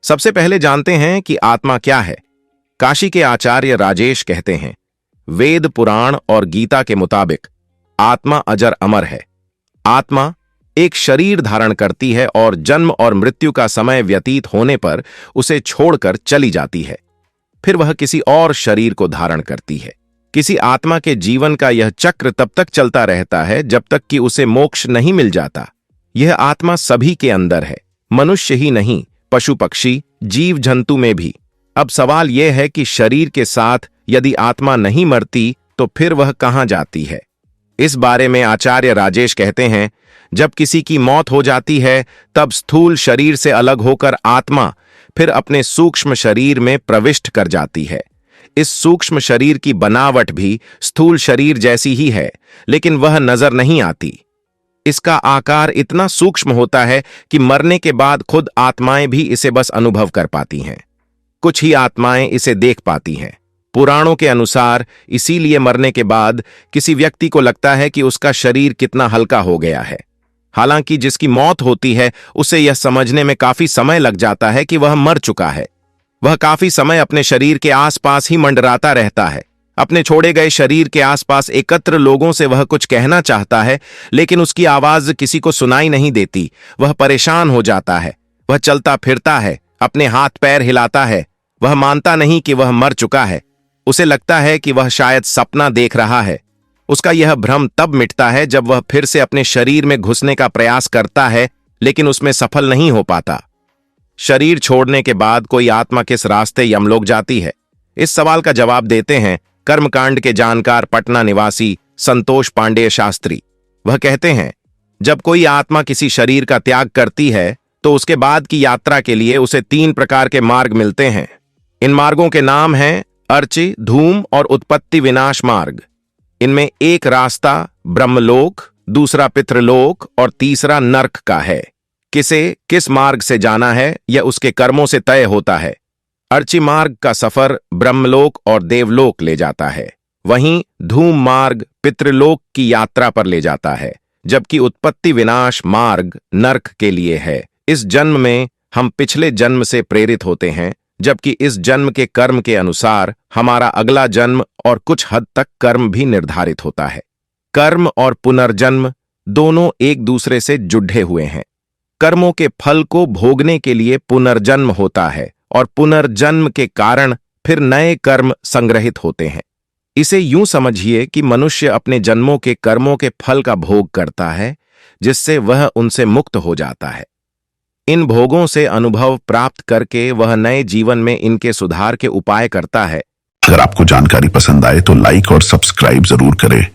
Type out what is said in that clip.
सबसे पहले जानते हैं कि आत्मा क्या है। काशी के आचार्य राजेश कहते हैं, वेद, पुराण और गीता के मुताबिक आत्मा अजर अमर है। आत्मा एक शरीर धारण करती है और जन्म और मृत्यु का समय व्यतीत होने पर उसे छोड़कर चली जाती है। फिर वह किसी और शरीर को धारण करती है। किसी आत्मा के जीवन का यह चक्र तब तक चलता रहता है जब तक कि उसे मोक्ष नहीं मिल जाता। यह आत्मा सभी के अंदर है, मनुष्य ही नहीं, पशु पक्षी, जीव जंतु में भी। अब सवाल यह है कि शरीर के साथ यदि आत्मा नहीं मरती तो फिर वह कहां जाती है। इस बारे में आचार्य राजेश कहते हैं, जब किसी की मौत हो जाती है तब स्थूल शरीर से अलग होकर आत्मा फिर अपने सूक्ष्म शरीर में प्रविष्ट कर जाती है। इस सूक्ष्म शरीर की बनावट भी स्थूल शरीर जैसी ही है, लेकिन वह नजर नहीं आती। इसका आकार इतना सूक्ष्म होता है कि मरने के बाद खुद आत्माएं भी इसे बस अनुभव कर पाती हैं। कुछ ही आत्माएं इसे देख पाती हैं। पुराणों के अनुसार इसीलिए मरने के बाद किसी व्यक्ति को लगता है कि उसका शरीर कितना हल्का हो गया है। हालांकि जिसकी मौत होती है उसे यह समझने में काफी समय लग जाता है कि वह मर चुका है। वह काफी समय अपने शरीर के आसपास ही मंडराता रहता है। अपने छोड़े गए शरीर के आसपास एकत्र लोगों से वह कुछ कहना चाहता है, लेकिन उसकी आवाज किसी को सुनाई नहीं देती। वह परेशान हो जाता है। वह चलता फिरता है, अपने हाथ पैर हिलाता है। वह मानता नहीं कि वह मर चुका है। उसे लगता है कि वह शायद सपना देख रहा है। उसका यह भ्रम तब मिटता है जब वह फिर से अपने शरीर में घुसने का प्रयास करता है, लेकिन उसमें सफल नहीं हो पाता। शरीर छोड़ने के बाद कोई आत्मा किस रास्ते यमलोक जाती है? इस सवाल का जवाब देते हैं कर्मकांड के जानकार पटना निवासी संतोष पांडेय शास्त्री। वह कहते हैं, जब कोई आत्मा किसी शरीर का त्याग करती है तो उसके बाद की यात्रा के लिए उसे 3 प्रकार के मार्ग मिलते हैं। इन मार्गों के नाम हैं अर्ची, धूम और उत्पत्ति विनाश मार्ग। इनमें एक रास्ता ब्रह्मलोक, दूसरा पितृलोक और तीसरा नर्क का है। किसे किस मार्ग से जाना है यह उसके कर्मों से तय होता है। अर्ची मार्ग का सफर ब्रह्मलोक और देवलोक ले जाता है, वहीं धूम मार्ग पितृलोक की यात्रा पर ले जाता है, जबकि उत्पत्ति विनाश मार्ग नर्क के लिए है। इस जन्म में हम पिछले जन्म से प्रेरित होते हैं, जबकि इस जन्म के कर्म के अनुसार हमारा अगला जन्म और कुछ हद तक कर्म भी निर्धारित होता है। कर्म और पुनर्जन्म दोनों एक दूसरे से जुड़े हुए हैं। कर्मों के फल को भोगने के लिए पुनर्जन्म होता है और पुनर्जन्म के कारण फिर नए कर्म संग्रहित होते हैं। इसे यूं समझिए कि मनुष्य अपने जन्मों के कर्मों के फल का भोग करता है, जिससे वह उनसे मुक्त हो जाता है। इन भोगों से अनुभव प्राप्त करके वह नए जीवन में इनके सुधार के उपाय करता है। अगर आपको जानकारी पसंद आए तो लाइक और सब्सक्राइब जरूर करें।